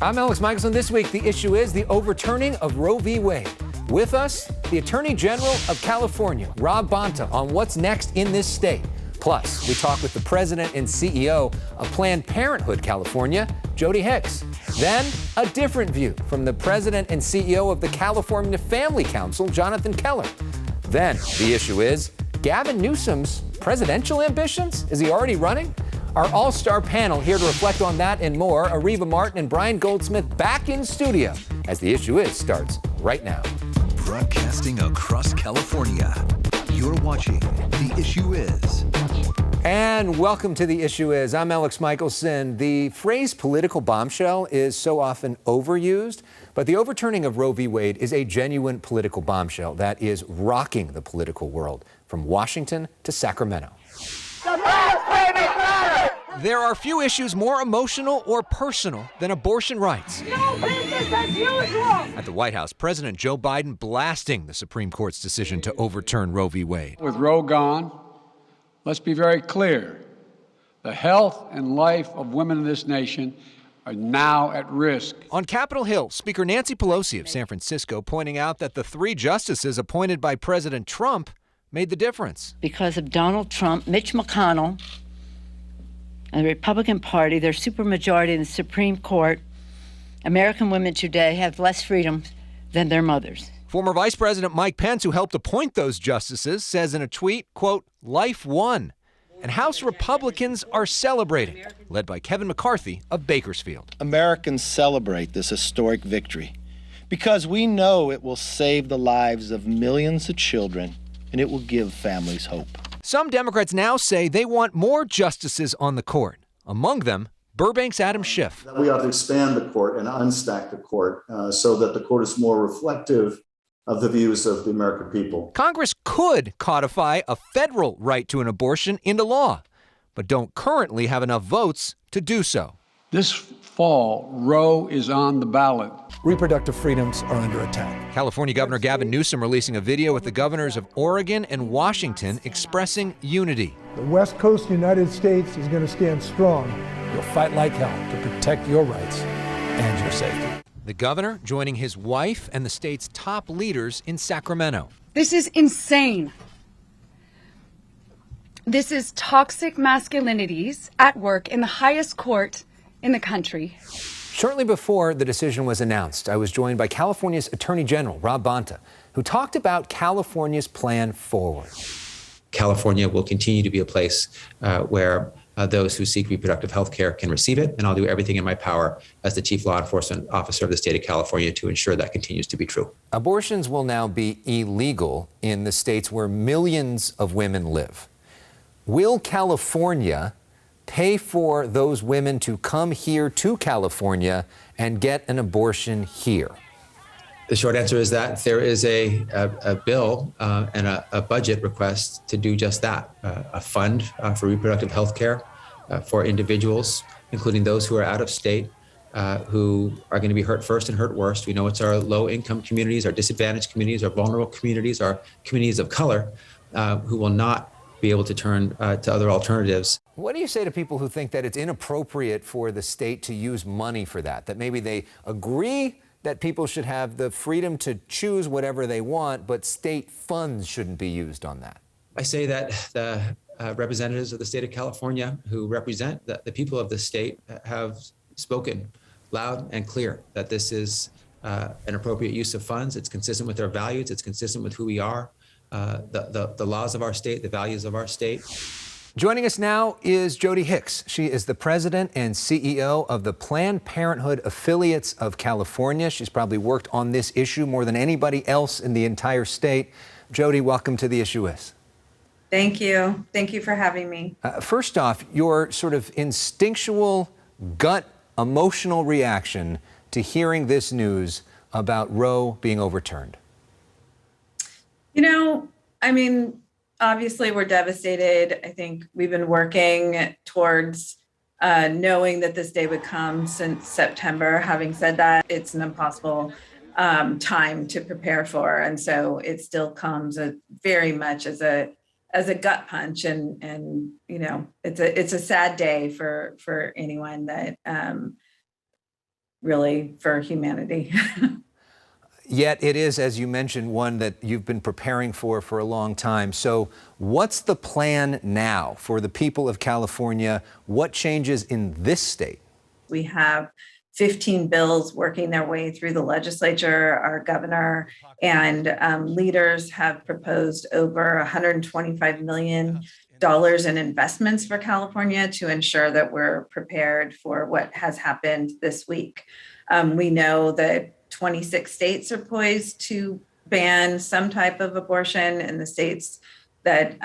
I'm Elex Michaelson. This week, the issue is the overturning of Roe v. Wade. With us, the Attorney General of California, Rob Bonta, on what's next in this state. Plus, we talk with the president and CEO of Planned Parenthood California, Jodi Hicks. Then, a different view from the president and CEO of the California Family Council, Jonathan Keller. Then, the issue is Gavin Newsom's presidential ambitions? Is he already running? Our all-star panel here to reflect on that and more. Areva Martin and Brian Goldsmith back in studio as The Issue Is starts right now. Broadcasting across California, you're watching The Issue Is. And welcome to The Issue Is. I'm Elex Michaelson. The phrase political bombshell is so often overused, but the overturning of Roe v. Wade is a genuine political bombshell that is rocking the political world from Washington to Sacramento. There are few issues more emotional or personal than abortion rights. No business as usual. At the White House, President Joe Biden blasting the Supreme Court's decision to overturn Roe v. Wade. With Roe gone, let's be very clear. The health and life of women in this nation are now at risk. On Capitol Hill, Speaker Nancy Pelosi of San Francisco pointing out that the 3 justices appointed by President Trump made the difference. Because of Donald Trump, Mitch McConnell, and the Republican Party, their supermajority in the Supreme Court, American women today have less freedom than their mothers. Former Vice President Mike Pence, who helped appoint those justices, says in a tweet, quote, "Life won." And House Republicans are celebrating, led by Kevin McCarthy of Bakersfield. Americans celebrate this historic victory because we know it will save the lives of millions of children and it will give families hope. Some Democrats now say they want more justices on the court. Among them, Burbank's Adam Schiff. We ought to expand the court and unstack the court so that the court is more reflective of the views of the American people. Congress could codify a federal right to an abortion into law, but don't currently have enough votes to do so. This fall, Roe is on the ballot. Reproductive freedoms are under attack. California Governor Gavin Newsom releasing a video with the governors of Oregon and Washington expressing unity. The West Coast United States is going to stand strong. You'll fight like hell to protect your rights and your safety. The governor joining his wife and the state's top leaders in Sacramento. This is insane. This is toxic masculinities at work in the highest court in the country. Shortly before the decision was announced, I was joined by California's Attorney General, Rob Bonta, who talked about California's plan forward. California will continue to be a place where those who seek reproductive health care can receive it, and I'll do everything in my power as the Chief Law Enforcement Officer of the state of California to ensure that continues to be true. Abortions will now be illegal in the states where millions of women live. Will California pay for those women to come here to California and get an abortion here? The short answer is that there is a bill and a budget request to do just that, a fund for reproductive health care for individuals, including those who are out of state, who are going to be hurt first and hurt worst. We know it's our low-income communities, our disadvantaged communities, our vulnerable communities, our communities of color, who will not be able to turn to other alternatives. What do you say to people who think that it's inappropriate for the state to use money for that, that maybe they agree that people should have the freedom to choose whatever they want, but state funds shouldn't be used on that? I say that the representatives of the state of California who represent the people of the state have spoken loud and clear that this is an appropriate use of funds. It's consistent with our values. It's consistent with who we are, the laws of our state, the values of our state. Joining us now is Jodi Hicks. She is the president and CEO of the Planned Parenthood Affiliates of California. She's probably worked on this issue more than anybody else in the entire state. Jodi, welcome to The Issue Is. Thank you. Thank you for having me. First off, your sort of instinctual, gut, emotional reaction to hearing this news about Roe being overturned. Obviously, we're devastated. I think we've been working towards knowing that this day would come since September. Having said that, it's an impossible time to prepare for. And so it still comes very much as a gut punch. And it's a sad day for anyone that really for humanity. Yet it is, as you mentioned, one that you've been preparing for a long time. So what's the plan now for the people of California? What changes in this state? We have 15 bills working their way through the legislature. Our governor and leaders have proposed over $125 million in investments for California to ensure that we're prepared for what has happened this week. We know that 26 states are poised to ban some type of abortion. In the states that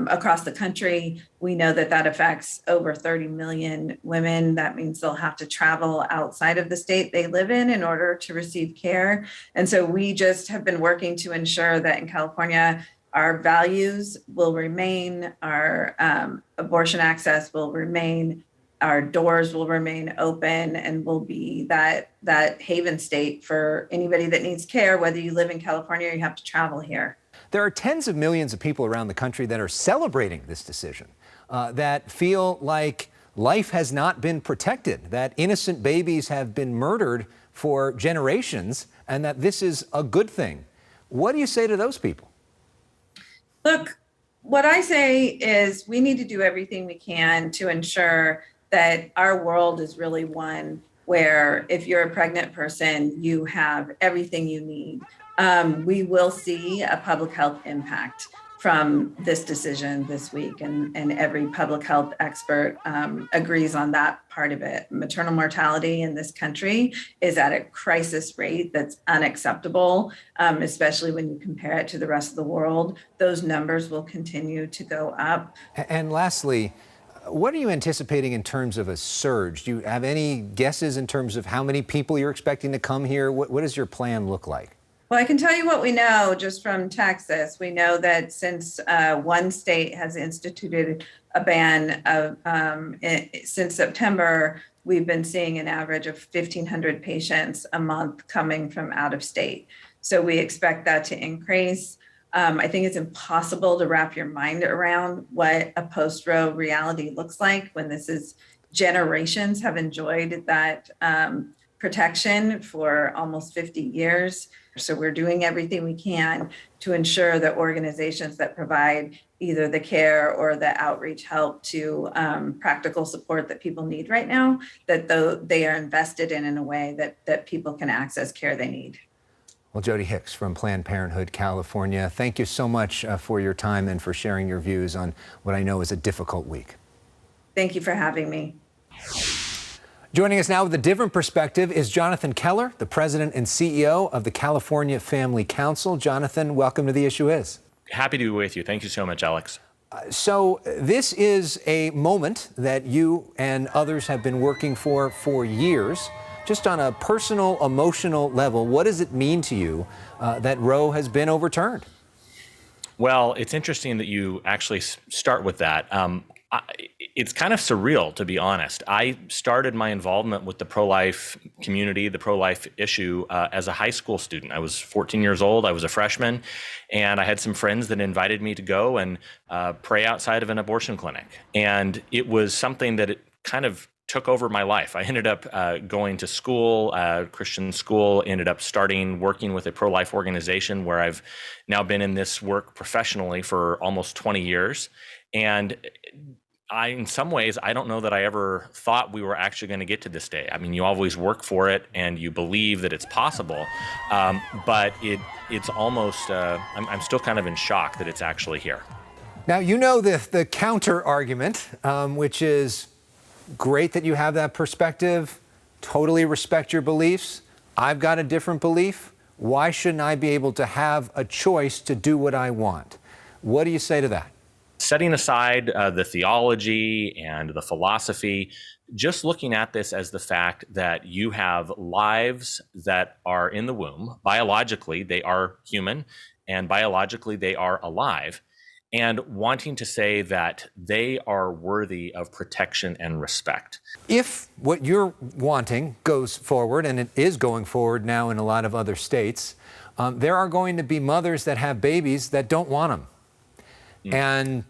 across the country, we know that that affects over 30 million women. That means they'll have to travel outside of the state they live in order to receive care. And so we just have been working to ensure that in California, our values will remain, our abortion access will remain, our doors will remain open, and will be that haven state for anybody that needs care, whether you live in California or you have to travel here. There are tens of millions of people around the country that are celebrating this decision, that feel like life has not been protected, that innocent babies have been murdered for generations, and that this is a good thing. What do you say to those people? Look, what I say is we need to do everything we can to ensure that our world is really one where if you're a pregnant person, you have everything you need. We will see a public health impact from this decision this week, and every public health expert agrees on that part of it. Maternal mortality in this country is at a crisis rate that's unacceptable, especially when you compare it to the rest of the world. Those numbers will continue to go up. And lastly, what are you anticipating in terms of a surge? Do you have any guesses in terms of how many people you're expecting to come here? What does your plan look like? Well, I can tell you what we know just from Texas. We know that since one state has instituted a ban since September, we've been seeing an average of 1,500 patients a month coming from out of state. So we expect that to increase. I think it's impossible to wrap your mind around what a post-Roe reality looks like when this is generations have enjoyed that protection for almost 50 years. So we're doing everything we can to ensure that organizations that provide either the care or the outreach help to practical support that people need right now, that they are invested in a way that people can access care they need. Well, Jodi Hicks from Planned Parenthood, California, thank you so much for your time and for sharing your views on what I know is a difficult week. Thank you for having me. Joining us now with a different perspective is Jonathan Keller, the president and CEO of the California Family Council. Jonathan, welcome to The Issue Is. Happy to be with you. Thank you so much, Alex. So this is a moment that you and others have been working for years. Just on a personal, emotional level, what does it mean to you that Roe has been overturned? Well, it's interesting that you actually start with that. It's kind of surreal, to be honest. I started my involvement with the pro-life community, the pro-life issue, as a high school student. I was 14 years old. I was a freshman, and I had some friends that invited me to go and pray outside of an abortion clinic. And it was something that it kind of took over my life. I ended up going to school, Christian school, ended up working with a pro-life organization where I've now been in this work professionally for almost 20 years. And in some ways, I don't know that I ever thought we were actually going to get to this day. I mean, you always work for it and you believe that it's possible, but it's almost, I'm still kind of in shock that it's actually here. Now, you know the counter argument, which is great that you have that perspective, totally respect your beliefs. I've got a different belief. Why shouldn't I be able to have a choice to do what I want? What do you say to that? Setting aside the theology and the philosophy, just looking at this as the fact that you have lives that are in the womb. Biologically, they are human, and biologically, they are alive. And wanting to say that they are worthy of protection and respect. If what you're wanting goes forward, and it is going forward now in a lot of other states, there are going to be mothers that have babies that don't want them. And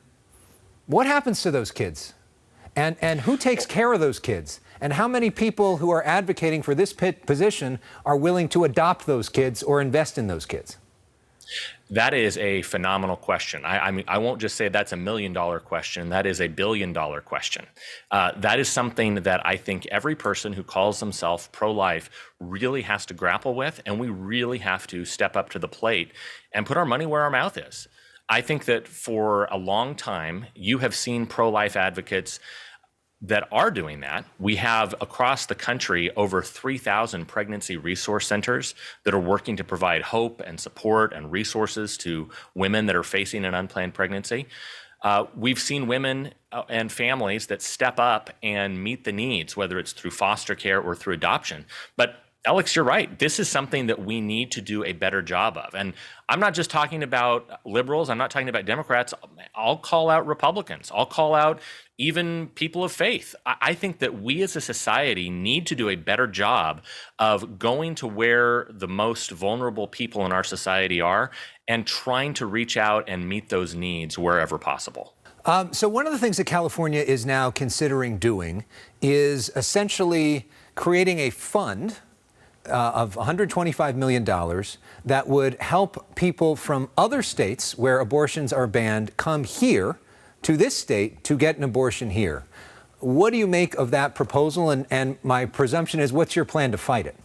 what happens to those kids? And who takes care of those kids? And how many people who are advocating for this position are willing to adopt those kids or invest in those kids? That is a phenomenal question. I mean, I won't just say that's $1 million question. That is a $1 billion question. That is something that I think every person who calls themselves pro-life really has to grapple with, and we really have to step up to the plate and put our money where our mouth is. I think that for a long time, you have seen pro-life advocates that are doing that. We have across the country over 3,000 pregnancy resource centers that are working to provide hope and support and resources to women that are facing an unplanned pregnancy. We've seen women and families that step up and meet the needs, whether it's through foster care or through adoption. But Elex, you're right. This is something that we need to do a better job of. And I'm not just talking about liberals. I'm not talking about Democrats. I'll call out Republicans. I'll call out even people of faith. I think that we as a society need to do a better job of going to where the most vulnerable people in our society are and trying to reach out and meet those needs wherever possible. So one of the things that California is now considering doing is essentially creating a fund of $125 million that would help people from other states where abortions are banned come here to this state to get an abortion here. What do you make of that proposal? And my presumption is, what's your plan to fight it?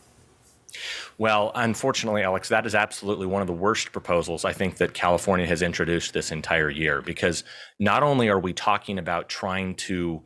Well, unfortunately, Elex, that is absolutely one of the worst proposals I think that California has introduced this entire year, because not only are we talking about trying to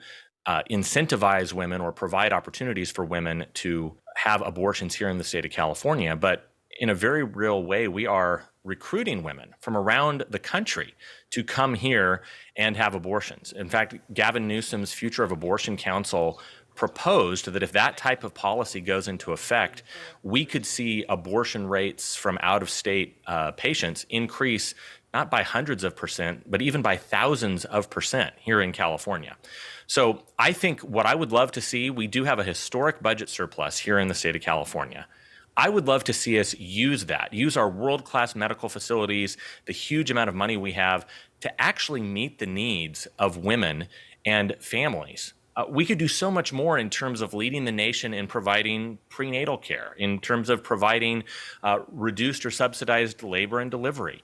incentivize women or provide opportunities for women to have abortions here in the state of California, but in a very real way, we are recruiting women from around the country to come here and have abortions. In fact, Gavin Newsom's Future of Abortion Council proposed that if that type of policy goes into effect, we could see abortion rates from out-of-state patients increase not by hundreds of percent, but even by thousands of percent here in California. So I think what I would love to see, we do have a historic budget surplus here in the state of California. I would love to see us use that, use our world-class medical facilities, the huge amount of money we have to actually meet the needs of women and families. We could do so much more in terms of leading the nation in providing prenatal care, in terms of providing reduced or subsidized labor and delivery,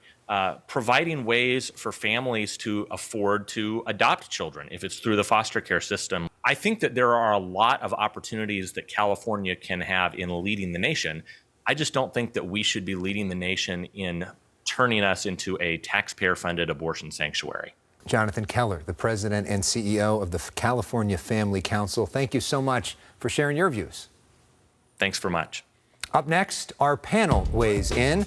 providing ways for families to afford to adopt children if it's through the foster care system. I think that there are a lot of opportunities that California can have in leading the nation. I just don't think that we should be leading the nation in turning us into a taxpayer-funded abortion sanctuary. Jonathan Keller, the president and CEO of the California Family Council, thank you so much for sharing your views. Thanks very much. Up next, our panel weighs in.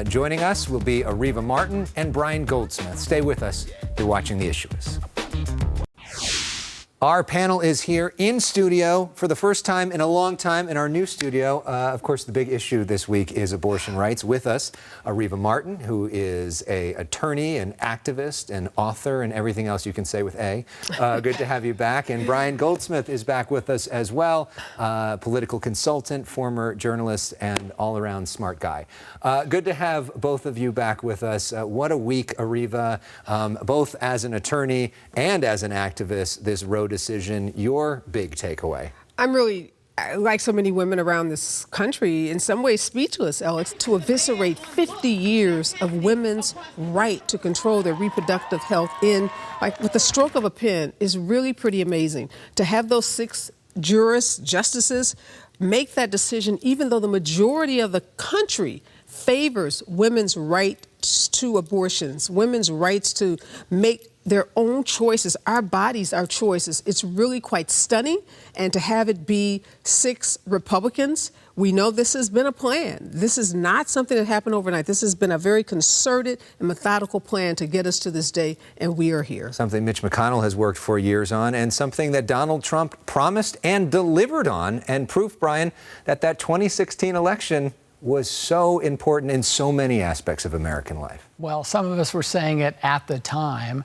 Joining us will be Areva Martin and Brian Goldsmith. Stay with us. You're watching The Issue Is. Our panel is here in studio for the first time in a long time in our new studio. Of course, the big issue this week is abortion rights. With us, Areva Martin, who is an attorney and activist and author and everything else you can say with A. Good to have you back. And Brian Goldsmith is back with us as well, political consultant, former journalist, and all-around smart guy. Good to have both of you back with us. What a week, Areva, both as an attorney and as an activist, this Roe decision. Your big takeaway? I'm really, like so many women around this country, in some ways speechless, Elex, to eviscerate 50 years of women's right to control their reproductive health with the stroke of a pen is really pretty amazing. To have those 6 jurists, justices, make that decision, even though the majority of the country favors women's rights to abortions, women's rights to make their own choices, our bodies, our choices. It's really quite stunning. And to have it be 6 Republicans, we know this has been a plan. This is not something that happened overnight. This has been a very concerted and methodical plan to get us to this day, and we are here. Something Mitch McConnell has worked for years on, and something that Donald Trump promised and delivered on, and proof, Brian, that 2016 election was so important in so many aspects of American life. Well, some of us were saying it at the time.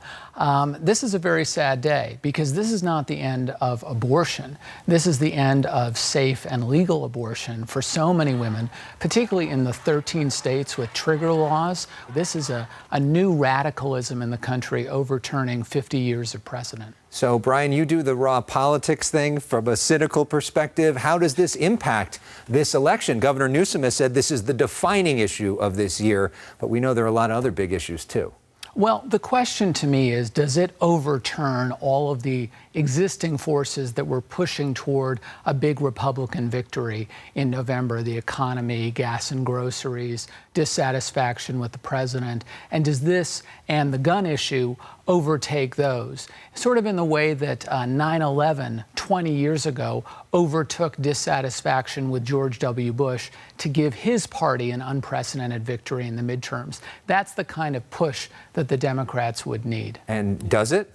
This is a very sad day because this is not the end of abortion. This is the end of safe and legal abortion for so many women, particularly in the 13 states with trigger laws. This is a new radicalism in the country, overturning 50 years of precedent. So, Brian, you do the raw politics thing from a cynical perspective. How does this impact this election? Governor Newsom has said this is the defining issue of this year, but we know there are a lot of other big issues, too. Well, the question to me is, does it overturn all of the existing forces that were pushing toward a big Republican victory in November? The economy, gas and groceries, dissatisfaction with the president. And does this and the gun issue overtake those? Sort of in the way that 9/11 20 years ago overtook dissatisfaction with George W. Bush to give his party an unprecedented victory in the midterms. That's the kind of push that the Democrats would need. And does it?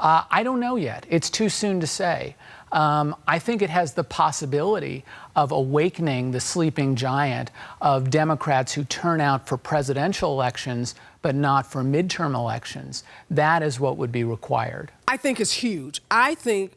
I don't know yet. It's too soon to say. I think it has the possibility of awakening the sleeping giant of Democrats who turn out for presidential elections but not for midterm elections. That is what would be required. I think it's huge. I think,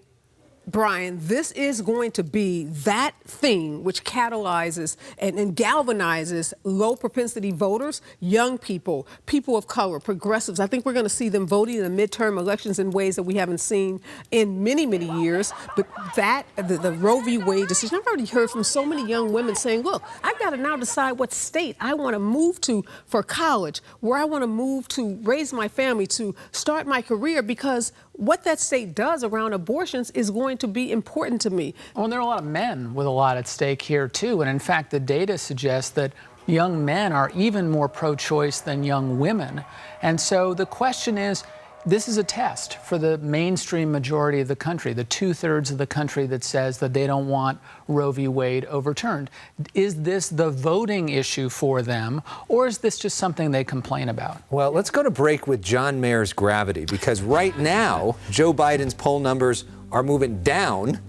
Brian, this is going to be that thing which catalyzes and galvanizes low propensity voters, young people, people of color, progressives. I think we're going to see them voting in the midterm elections in ways that we haven't seen in many, many years. But that, the Roe v. Wade decision, I've already heard from so many young women saying, look, I've got to now decide what state I want to move to for college, where I want to move to raise my family, to start my career, because what that state does around abortions is going to be important to me. Well, there are a lot of men with a lot at stake here, too. And in fact, the data suggests that young men are even more pro-choice than young women. And so the question is, this is a test for the mainstream majority of the country, the 2/3 of the country that says that they don't want Roe v. Wade overturned. Is this the voting issue for them, or is this just something they complain about? Well, let's go to break with John Mayer's gravity, because right now, Joe Biden's poll numbers are moving down,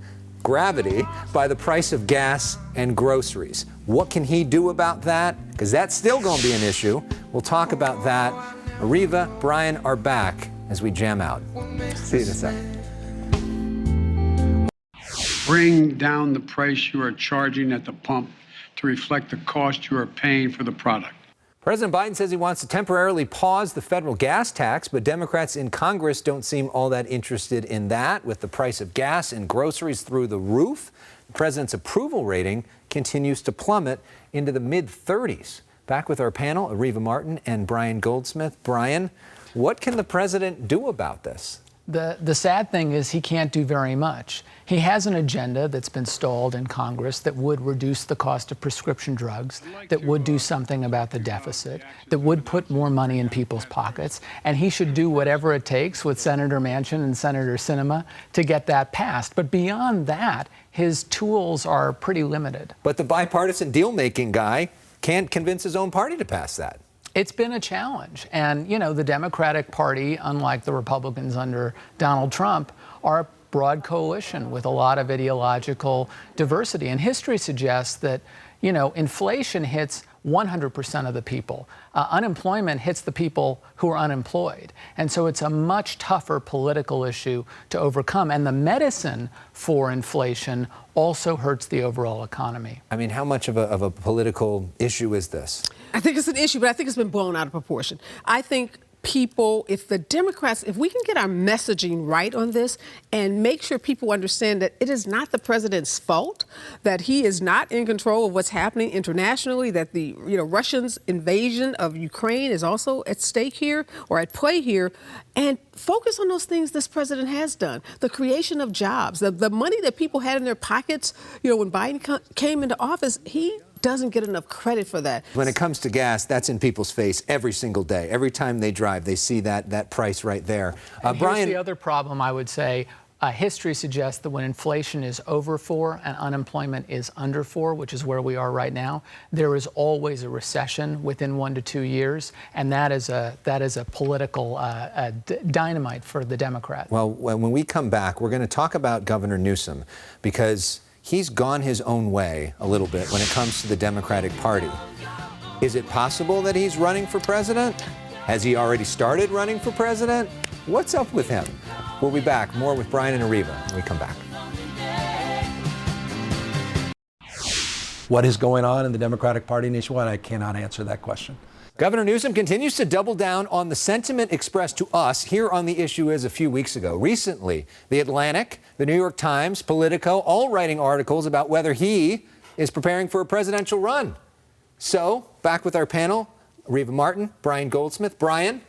gravity, by the price of gas and groceries. What can he do about that? Because that's still going to be an issue. We'll talk about that. Areva, Brian are back as we jam out. See you in a second. Bring down the price you are charging at the pump to reflect the cost you are paying for the product. President Biden says he wants to temporarily pause the federal gas tax, but Democrats in Congress don't seem all that interested in that. With the price of gas and groceries through the roof, the president's approval rating continues to plummet into the mid-30s. Back with our panel, Areva Martin and Brian Goldsmith. Brian, what can the president do about this? The sad thing is he can't do very much. He has an agenda that's been stalled in Congress that would reduce the cost of prescription drugs, that would do something about the deficit, that would put more money in people's pockets, and he should do whatever it takes with Senator Manchin and Senator Sinema to get that passed. But beyond that, his tools are pretty limited. But the bipartisan deal-making guy can't convince his own party to pass that. It's been a challenge. And, you know, the Democratic Party, unlike the Republicans under Donald Trump, are a broad coalition with a lot of ideological diversity. And history suggests that, you know, inflation hits 100% of the people. Unemployment hits the people who are unemployed. And so it's a much tougher political issue to overcome. And the medicine for inflation also hurts the overall economy. I mean, how much of a political issue is this? I think it's an issue, but I think it's been blown out of proportion. I think people, if the Democrats, if we can get our messaging right on this and make sure people understand that it is not the president's fault, that he is not in control of what's happening internationally, that the Russians' invasion of Ukraine is also at stake here or at play here, and focus on those things this president has done. The creation of jobs, the money that people had in their pockets, when Biden came into office, he doesn't get enough credit for that. When it comes to gas, that's in people's face every single day. Every time they drive, they see that price right there. Brian, here's the other problem, I would say. History suggests that when inflation is over 4 and unemployment is under 4, which is where we are right now, there is always a recession within 1 to 2 years, and that is a political dynamite for the Democrats. Well, when we come back, we're going to talk about Governor Newsom, because he's gone his own way a little bit when it comes to the Democratic Party. Is it possible that he's running for president? Has he already started running for president? What's up with him? We'll be back. More with Brian and Areva when we come back. What is going on in the Democratic Party nationwide? I cannot answer that question. Governor Newsom continues to double down on the sentiment expressed to us here on The Issue Is a few weeks ago. Recently, The Atlantic, The New York Times, Politico, all writing articles about whether he is preparing for a presidential run. So, back with our panel, Areva Martin, Brian Goldsmith. Brian,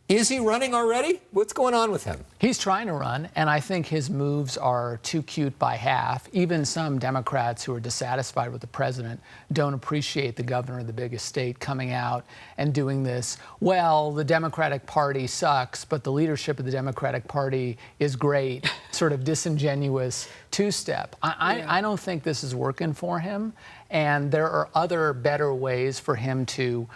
is he running already? What's going on with him? He's trying to run, and I think his moves are too cute by half. Even some Democrats who are dissatisfied with the president don't appreciate the governor of the biggest state coming out and doing this. Well, the Democratic Party sucks, but the leadership of the Democratic Party is great. Sort of disingenuous two-step. I don't think this is working for him, and there are other better ways for him to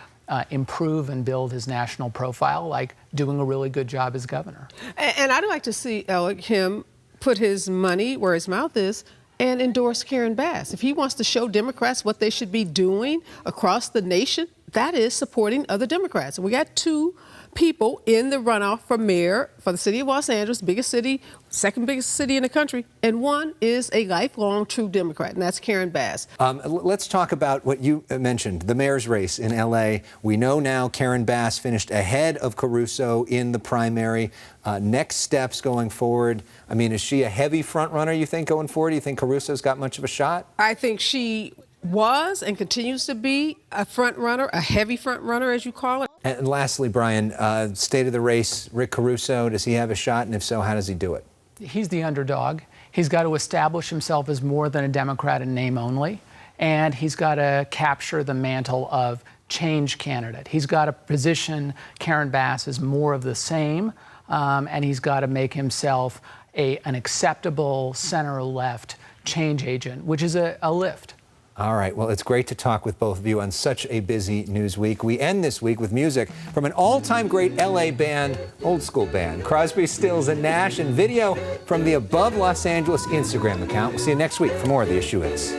improve and build his national profile, like doing a really good job as governor. And I'd like to see him put his money where his mouth is and endorse Karen Bass. If he wants to show Democrats what they should be doing across the nation, that is supporting other Democrats. And we got two people in the runoff for mayor for the city of Los Angeles, biggest city, second biggest city in the country, and one is a lifelong true Democrat, and that's Karen Bass. Let's talk about what you mentioned, the mayor's race in L.A. We know now Karen Bass finished ahead of Caruso in the primary. Next steps going forward, I mean, is she a heavy front runner, you think, going forward? Do you think Caruso's got much of a shot? I think she was and continues to be a front runner, a heavy front runner, as you call it. And lastly, Brian, state of the race, Rick Caruso, does he have a shot? And if so, how does he do it? He's the underdog. He's got to establish himself as more than a Democrat in name only. And he's got to capture the mantle of change candidate. He's got to position Karen Bass as more of the same. And he's got to make himself an acceptable center-left change agent, which is a lift. All right. Well, it's great to talk with both of you on such a busy news week. We end this week with music from an all-time great L.A. band, old school band, Crosby, Stills, and Nash, and video from the Above Los Angeles Instagram account. We'll see you next week for more of The Issue Is.